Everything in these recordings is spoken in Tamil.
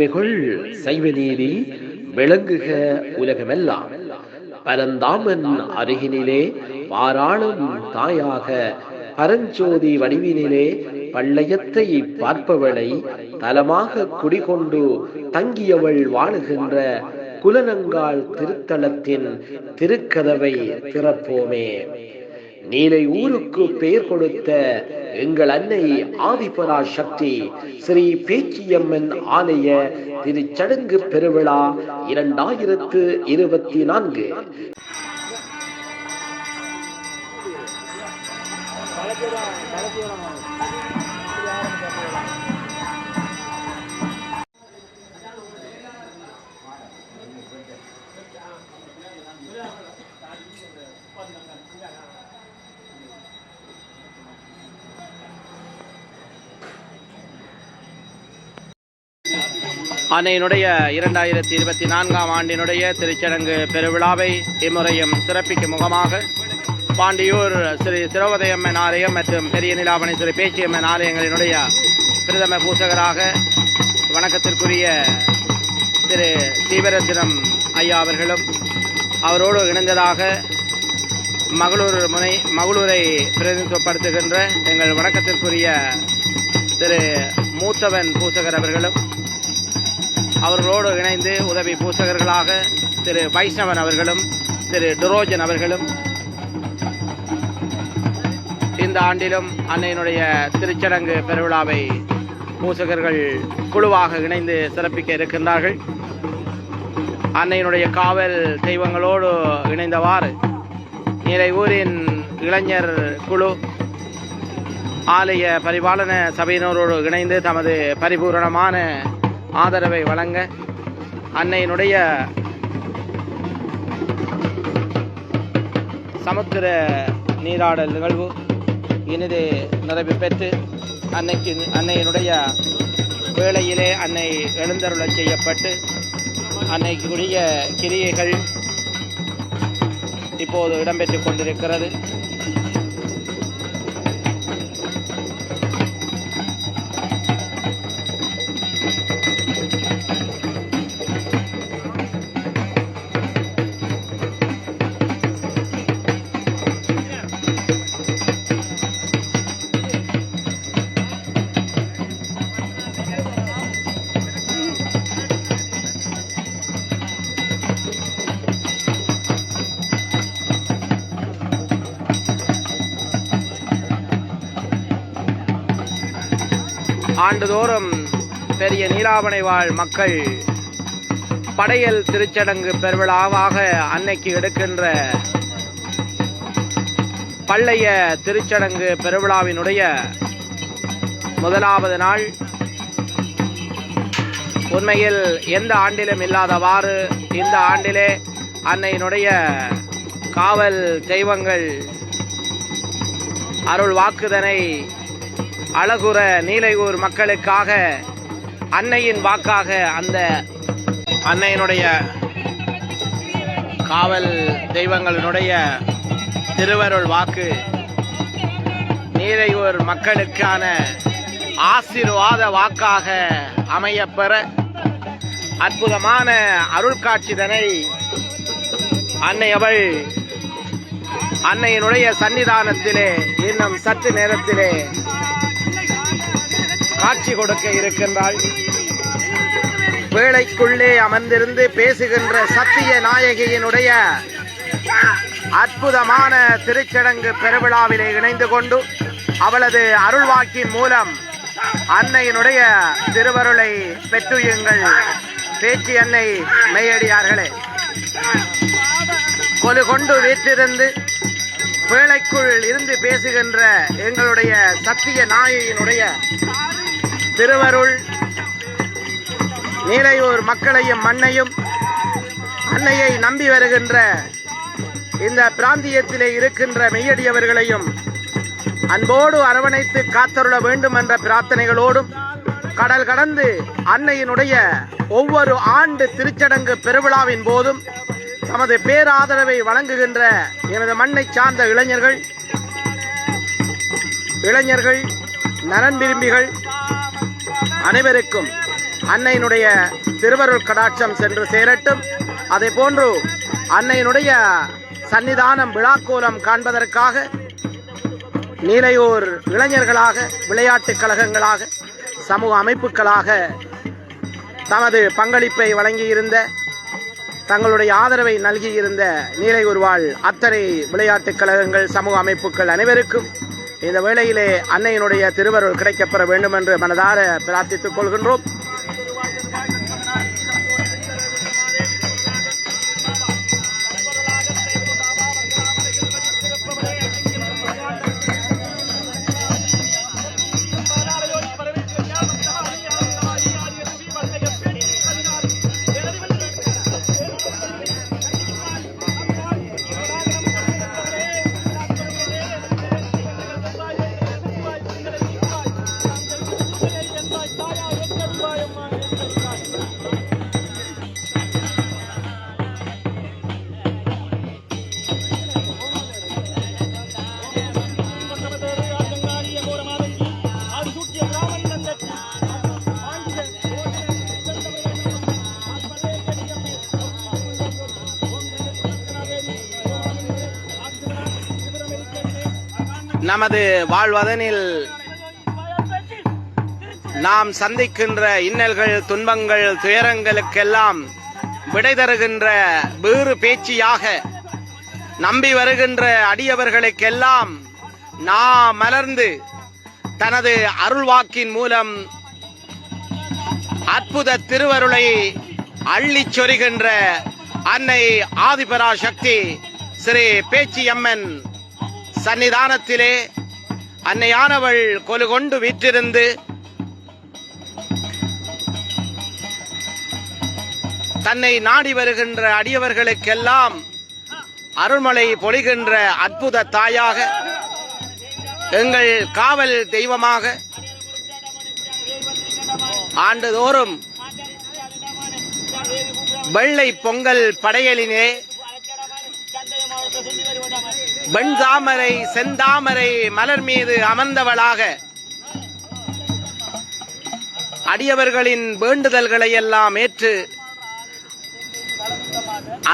மேன்மைகள் சைவநீதி விளங்குக உலகமெல்லாம். பரந்தாமன் அருகினிலே வாராளும் தாயாக பரஞ்சோதி வடிவினிலே பள்ளையத்தை பார்ப்பவளை தலமாக குடிகொண்டு தங்கியவள் வாழுகின்ற குலனங்கால் திருத்தலத்தின் திருக்கதவை திறப்போமே. நீலை ஊருக்கு பெயர் கொடுத்த எங்கள் அன்னை ஆதிபரா சக்தி ஸ்ரீ பேச்சியம்மன் ஆலய திருச்சடங்கு பெருவிழா 2024. அன்னையினுடைய 2024 ஆண்டினுடைய திருச்சடங்கு பெருவிழாவை இம்முறையும் சிறப்பிக்கும் முகமாக பாண்டியூர் ஸ்ரீ சிரோவதையம்மன் ஆலயம் மற்றும் பெரிய நிலாவணை ஸ்ரீ பேச்சியம்மன் ஆலயங்களினுடைய பிரதம பூசகராக வணக்கத்திற்குரிய திரு சீவரத்தினம் ஐயா அவர்களும் அவரோடு இணைந்ததாக மகளூரை பிரதிநிதித்துவப்படுத்துகின்ற எங்கள் வணக்கத்திற்குரிய திரு மூத்தவன் பூசகர் அவர்களும் அவர்களோடு இணைந்து உதவி பூசகர்களாக திரு வைஷ்ணவன் அவர்களும் திரு டுரோஜன் அவர்களும் இந்த ஆண்டிலும் அன்னையினுடைய திருச்சடங்கு பெருவிழாவை பூசகர்கள் குழுவாக இணைந்து சிறப்பிக்க இருக்கின்றார்கள். அன்னையினுடைய காவல் தெய்வங்களோடு இணைந்தவாறு நீலை ஊரின் இளைஞர் குழு ஆலய பரிபாலன சபையினரோடு இணைந்து தமது பரிபூரணமான ஆதரவை வழங்க அன்னையினுடைய சமுத்திர நீராடல் நிகழ்வு இனிது நிறைவு பெற்று அன்னையினுடைய வேளையிலே அன்னை எழுந்தருளச் செய்யப்பட்டு அன்னைக்குரிய கிரியைகள் இப்போது இடம்பெற்றுக் கொண்டிருக்கிறது. ஆண்டுதோறும் பெரிய நீலாவணை வாழ் மக்கள் படையல் திருச்சடங்கு பெருவிழாவாக அன்னைக்கு எடுக்கின்ற பள்ளைய திருச்சடங்கு பெருவிழாவினுடைய முதலாவது நாள் உண்மையில் எந்த ஆண்டிலும் இல்லாதவாறு இந்த ஆண்டிலே அன்னையினுடைய காவல் தெய்வங்கள் அருள் வாக்குதனை அழகுற நீலையூர் மக்களுக்காக அன்னையின் வாக்காக அந்த அன்னையினுடைய காவல் தெய்வங்களினுடைய திருவருள் வாக்கு நீலையூர் மக்களுக்கான ஆசீர்வாத வாக்காக அமையப்பெற அற்புதமான அருள் காட்சிதனை அன்னை அன்னையினுடைய சன்னிதானத்திலே இன்னும் சற்று நேரத்திலே காட்சி கொடுக்க இருக்கின்றாள். வேளைக்குள்ளே அமர்ந்திருந்து பேசுகின்ற சத்திய நாயகியினுடைய அற்புதமான திருச்சடங்கு பெருவிழாவிலே இணைந்து கொண்டு அவளது அருள்வாக்கின் மூலம் அன்னையினுடைய திருவருளை பெற்றுயுங்கள். பேச்சி அன்னை மெய்யடியார்களே, கொலு கொண்டு வீற்றிருந்து வேளைக்குள் இருந்து பேசுகின்ற எங்களுடைய சத்திய நாயகியினுடைய திருவருள் நீலையூர் மக்களையும் மண்ணையும் அன்னையை நம்பி வருகின்ற இந்த பிராந்தியத்திலே இருக்கின்ற மெய்யடியவர்களையும் அன்போடு அரவணைத்து காத்தருள வேண்டும் என்ற பிரார்த்தனைகளோடும் கடல் கடந்து அன்னையினுடைய ஒவ்வொரு ஆண்டு திருச்சடங்கு பெருவிழாவின் போதும் தமது பேராதரவை வழங்குகின்ற எனது மண்ணை சார்ந்த இளைஞர்கள் நலன் விரும்பிகள் அனைவருக்கும் அன்னையினுடைய திருவருள் கடாட்சம் சென்று சேரட்டும். அதே போன்று அன்னையினுடைய சன்னிதானம் விழாக்கோலம் காண்பதற்காக நீலையூர் இளைஞர்களாக, விளையாட்டுக் கழகங்களாக, சமூக அமைப்புகளாக தமது பங்களிப்பை வழங்கியிருந்த, தங்களுடைய ஆதரவை நல்கியிருந்த நீலையூர் வாழ் அத்தனை விளையாட்டுக் கழகங்கள், சமூக அமைப்புகள் அனைவருக்கும் இந்த வேளையிலே அன்னையினுடைய திருவருள் கிடைக்கப்பெற வேண்டும் என்று மனதார பிரார்த்தித்துக் கொள்கின்றோம். நமது வாழ்வதனில் நாம் சந்திக்கின்ற இன்னல்கள், துன்பங்கள், துயரங்களுக்கெல்லாம் விடை தருகின்ற வேறு பேச்சியாக நம்பி வருகின்ற அடியவர்களுக்கெல்லாம் மலர்ந்து தனது அருள்வாக்கின் மூலம் அற்புத திருவருளை அள்ளிச் சொரிகின்ற அன்னை ஆதிபராசக்தி ஸ்ரீ பேச்சியம்மன் சன்னிதானத்திலே அன்னையானவள் கொலு கொண்டு வீற்றிருந்து தன்னை நாடி வருகின்ற அடியவர்களுக்கெல்லாம் அருள்மழை பொழிகின்ற அற்புத தாயாக, எங்கள் காவல் தெய்வமாக ஆண்டுதோறும் வெள்ளை பொங்கல் படையலினே வெண்தாமரை செந்தாமரை மலர் மீது அமர்ந்தவளாக அடியவர்களின் வேண்டுதல்களை எல்லாம் ஏற்று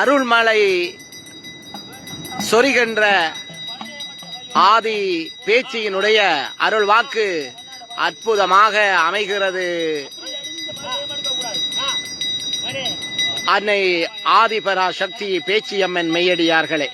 அருள்மலை சொரிகின்ற ஆதி பேச்சியினுடைய அருள் வாக்கு அற்புதமாக அமைகிறது. அன்னை ஆதிபராசக்தி பேச்சியம்மன் மெய்யடியார்களே,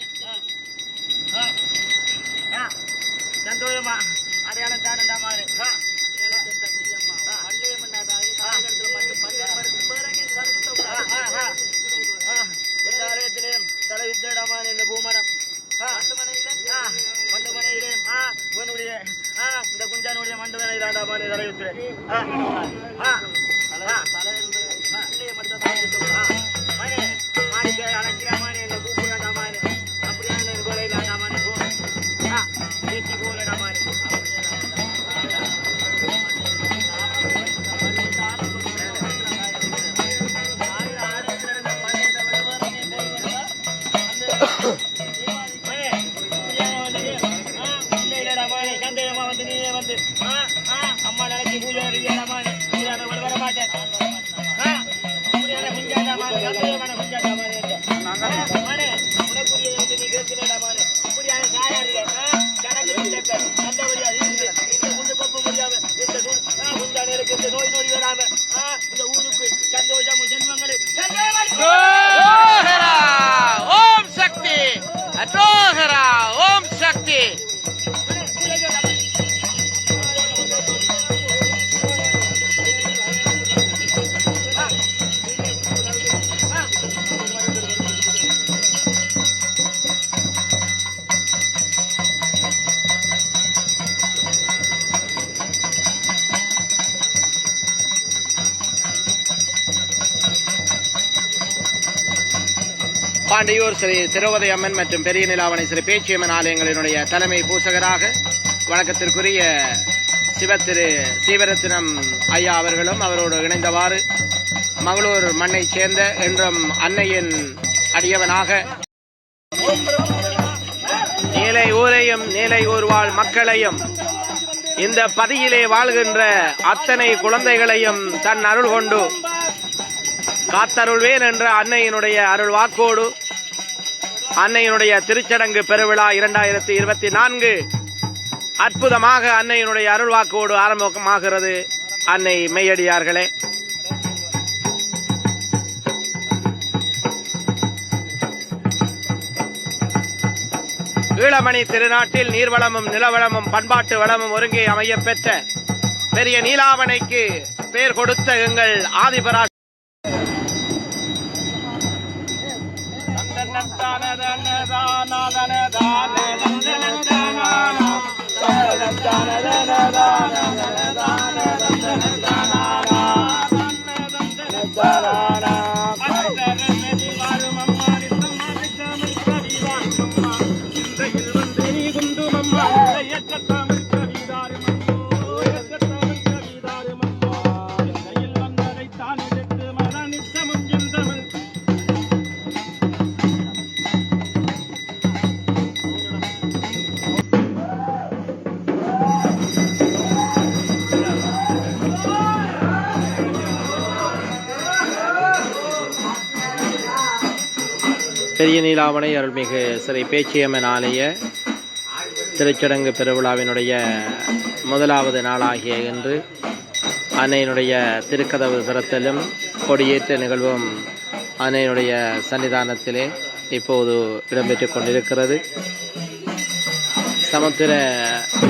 இந்த குஞ்சானுடைய மண்டவனை தாண்டாமானே தலைவித்து மாணிக்க அழைக்கிறாமானே இந்த கூப்பு வேண்டாமானே அப்படியான கொலை தாண்டாமானே பேச்சு போலடாமானே அம்மா நாளைக்கு பூஜை வர மாட்டேன் நோய் நோய் வராம இந்த ஊருக்கு சந்தோஷமும் ஜென்மங்களும் ஓம் சக்தி அரோகரா, ஓம் சக்தி. பாண்டியூர் ஸ்ரீ திரௌபதி அம்மன் மற்றும் பெரிய நிலாவணை ஸ்ரீ பேச்சியம்மன் ஆலயங்களினுடைய தலைமை பூசகராக வணக்கத்திற்குரிய சிவத்திரு சீவரத்தினம் ஐயா அவர்களும் அவரோடு இணைந்தவாறு மகளூர் மண்ணைச் சேர்ந்த என்றும் அன்னையின் அடியவனாக நீலை ஊரையும் நீலை ஊர் வாழ் மக்களையும் இந்த பதியிலே வாழ்கின்ற அத்தனை குழந்தைகளையும் தன் அருள் கொண்டு காத்தருள்வேன் என்ற அன்னையினுடைய அருள் வாக்கோடு அன்னையினுடைய திருச்சடங்கு பெருவிழா 2024 அற்புதமாக அன்னையினுடைய அருள் வாக்கோடு ஆரம்பமாகிறது. அன்னை மெய்யடியார்களே, ஈழமணி திருநாட்டில் நீர்வளமும் நிலவளமும் பண்பாட்டு வளமும் ஒருங்கே அமையப் பெற்ற பெரிய நீலாவணைக்கு பெயர் கொடுத்த எங்கள் ஆதிபரா பெரிய நீலாவணை அருள்மிகு ஸ்ரீ பேச்சியம்மன் ஆலய திருச்சடங்கு பெருவிழாவினுடைய முதலாவது நாளாகிய இன்று அன்னையினுடைய திருக்கதவு திறத்தலும் கொடியேற்ற நிகழ்வும் அன்னையினுடைய சன்னிதானத்திலே இப்போது இடம்பெற்றுக் கொண்டிருக்கிறது. சமுத்திர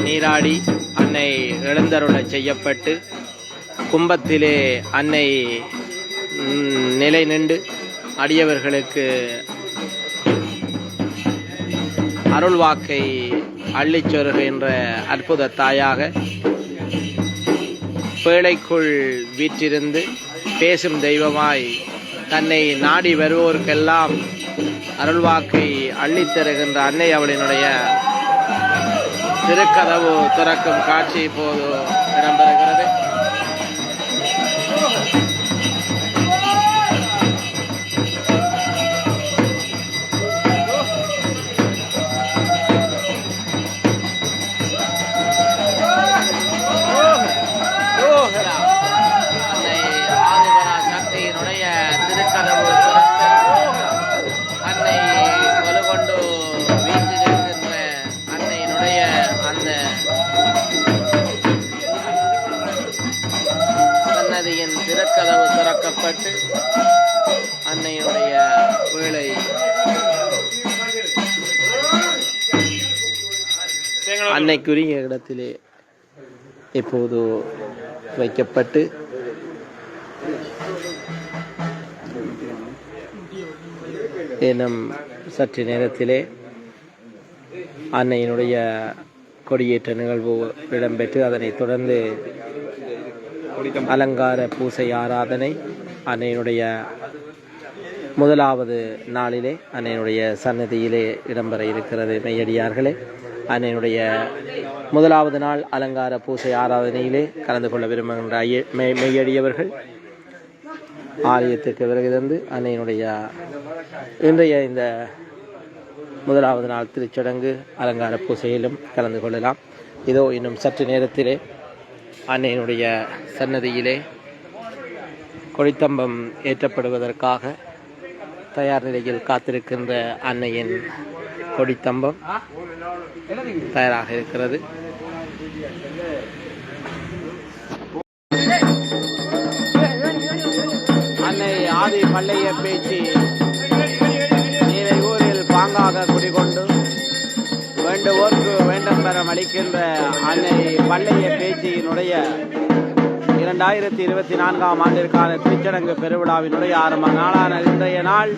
நீராடி அன்னை எழுந்தருள செய்யப்பட்டு கும்பத்திலே அன்னை நிலை நின்று அடியவர்களுக்கு அருள்வாக்கை அள்ளிச் சொருகின்ற அற்புத தாயாக பேழைக்குள் வீற்றிருந்து பேசும் தெய்வமாய் தன்னை நாடி வருவோருக்கெல்லாம் அருள்வாக்கை அள்ளித் தருகின்ற அன்னை அவளினுடைய திருக்கதவு திறக்கும் காட்சி இப்போது இடம்பெறுகிறது. திருக்கதவு அன்னை வலுகொண்டு வீட்டிலிருக்கின்ற அன்னையினுடைய அந்த சன்னதியின் திருக்கதவு திறக்கப்பட்டு அன்னையினுடைய வேளை அன்னைக்குரிய இடத்திலே இப்போது வைக்கப்பட்டு இன்னும் சற்று நேரத்திலே அன்னையினுடைய கொடியேற்ற நிகழ்வு இடம்பெற்று அதனைத் தொடர்ந்து அலங்கார பூசை ஆராதனை அன்னையினுடைய முதலாவது நாளிலே அன்னையினுடைய சன்னதியிலே இடம்பெற இருக்கிறது. மெய்யடியார்களே, அன்னையினுடைய முதலாவது நாள் அலங்கார பூசை ஆராதனையிலே கலந்து கொள்ள விரும்புகின்ற மெய்யடியவர்கள் ஆலயத்திற்கு விலகி தந்து அன்னையினுடைய இன்றைய இந்த முதலாவது நாள் திருச்சடங்கு அலங்கார பூசையிலும் கலந்து கொள்ளலாம். இதோ இன்னும் சற்று நேரத்திலே அன்னையினுடைய சன்னதியிலே கொடித்தம்பம் ஏற்றப்படுவதற்காக தயார் நிலையில் காத்திருக்கின்ற அன்னையின் கொடித்தம்பம் தயாராக இருக்கிறது. அன்னை ஆதி பள்ளைய பேச்சு நீரை ஊரில் பாங்காக குடிகொண்டு வேண்டுவோர்க்கு வேண்டும் பெறம் அளிக்கின்ற அன்னை பள்ளைய பேச்சியினுடைய 2024 ஆண்டிற்கான திருச்சடங்கு பெருவிழாவினுடைய ஆரம்ப நாளான இன்றைய நாள்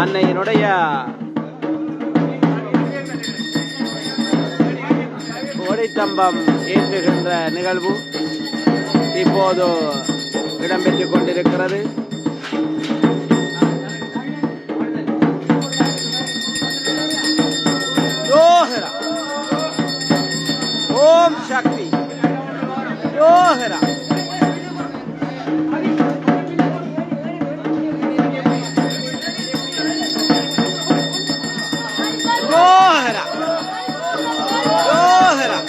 அன்னையினுடைய கொடித்தம்பம் ஏற்றுகின்ற நிகழ்வு இப்போது இடம்பெற்றுக் கொண்டிருக்கிறது. ஓம் சக்தி யோகரா. யோகரா யோகரா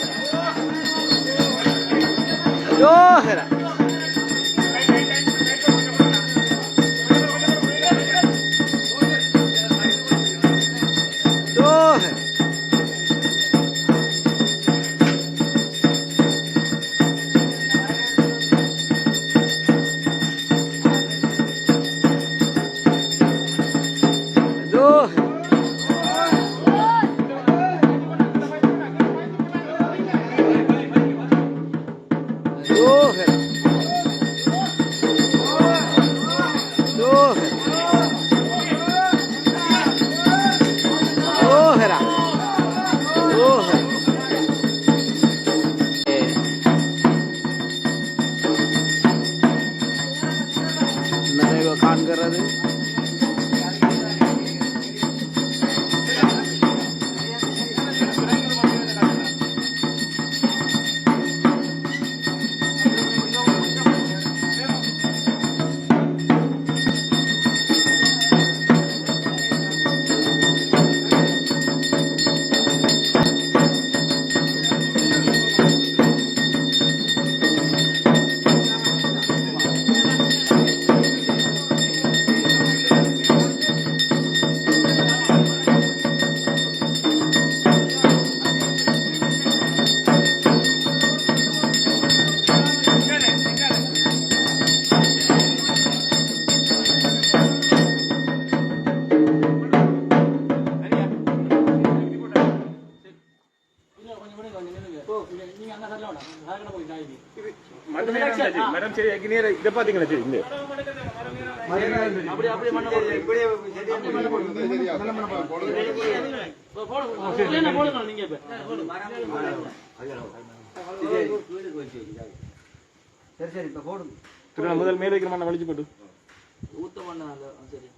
நடைபெறுகின்றது. மேடம் சரி இதை பாத்தீங்களா சரி இந்த முதல் மேல வைக்கிற மண்ணை வலிச்சு போட்டு ஊத்த மண்ணா சரி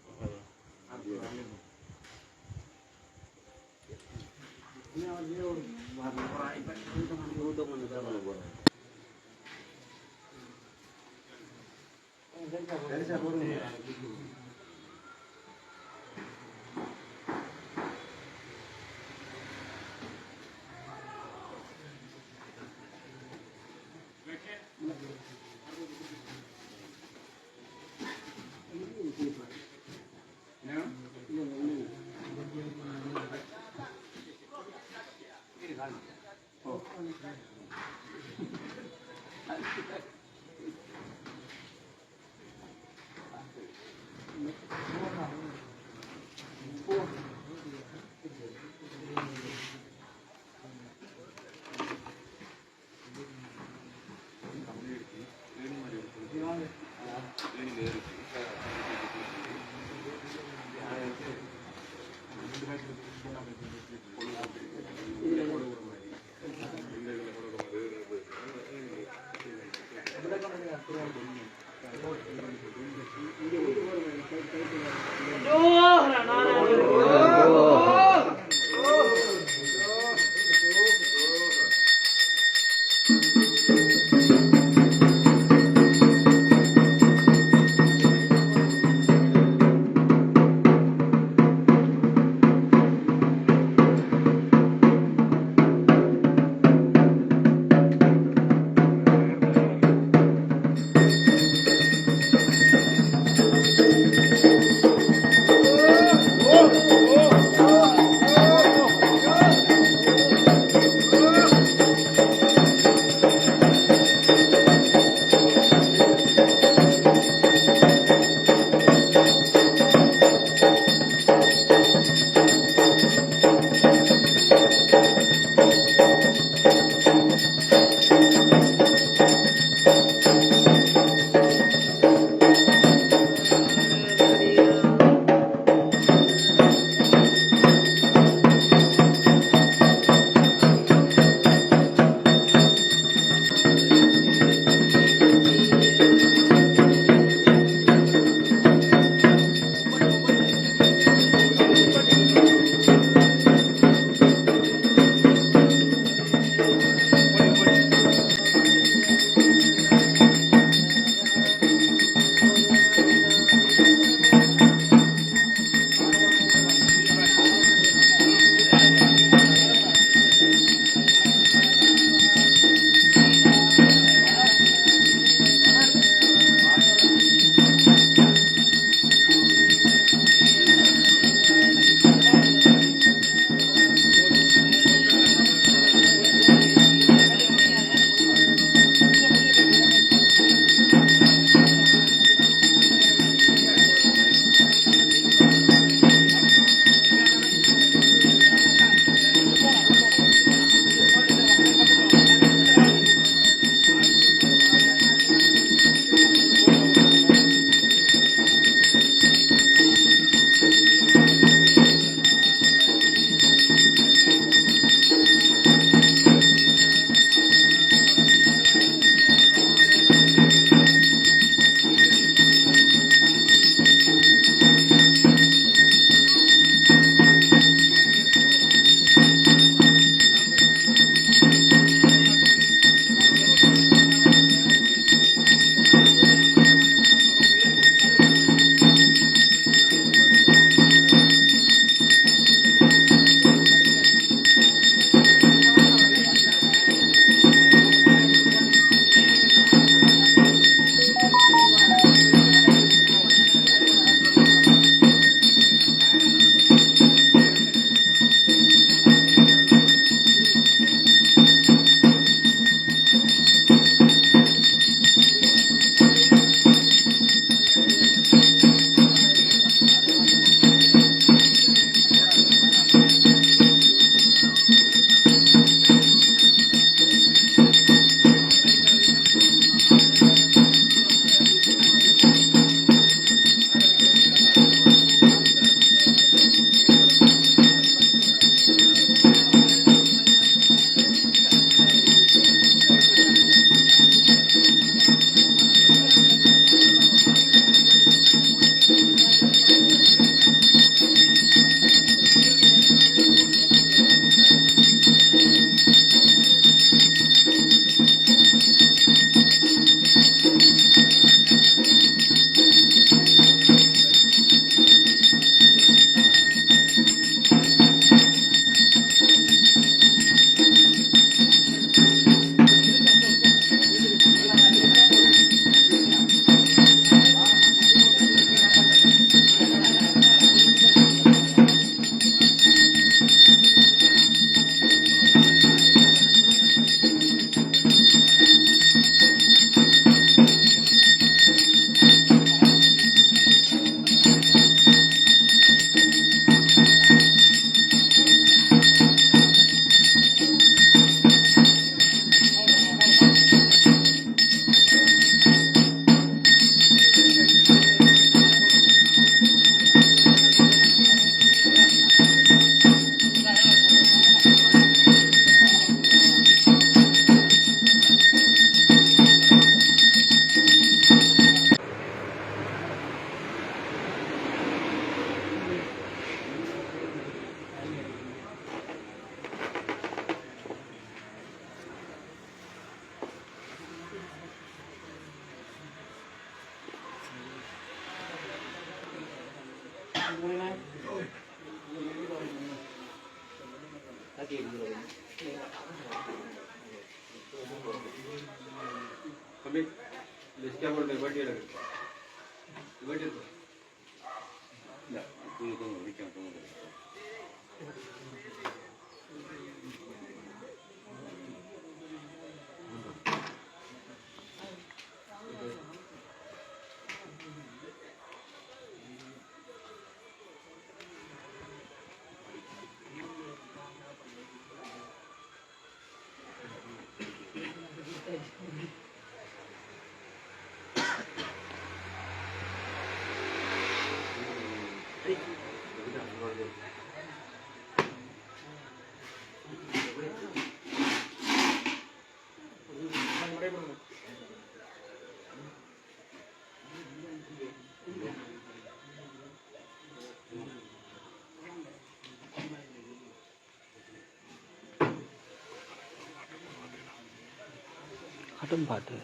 ஆட்டம் பாட்டு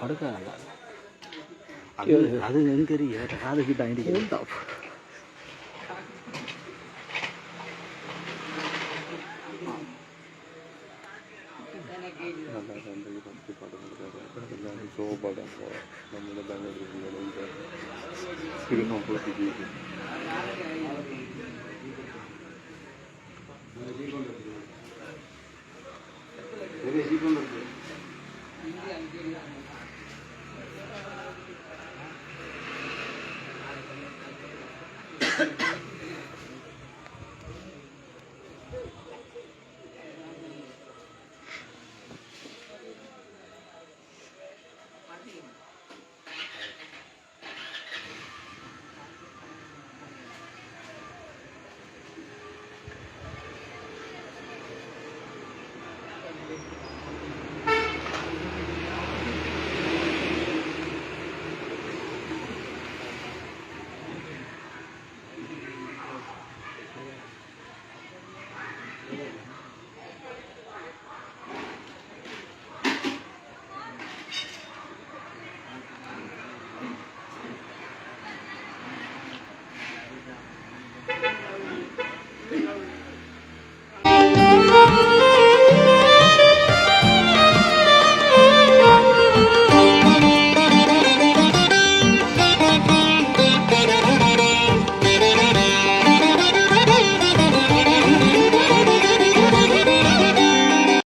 படுக்க அது எங்க காதுகிட்ட ஐடியா Thank you.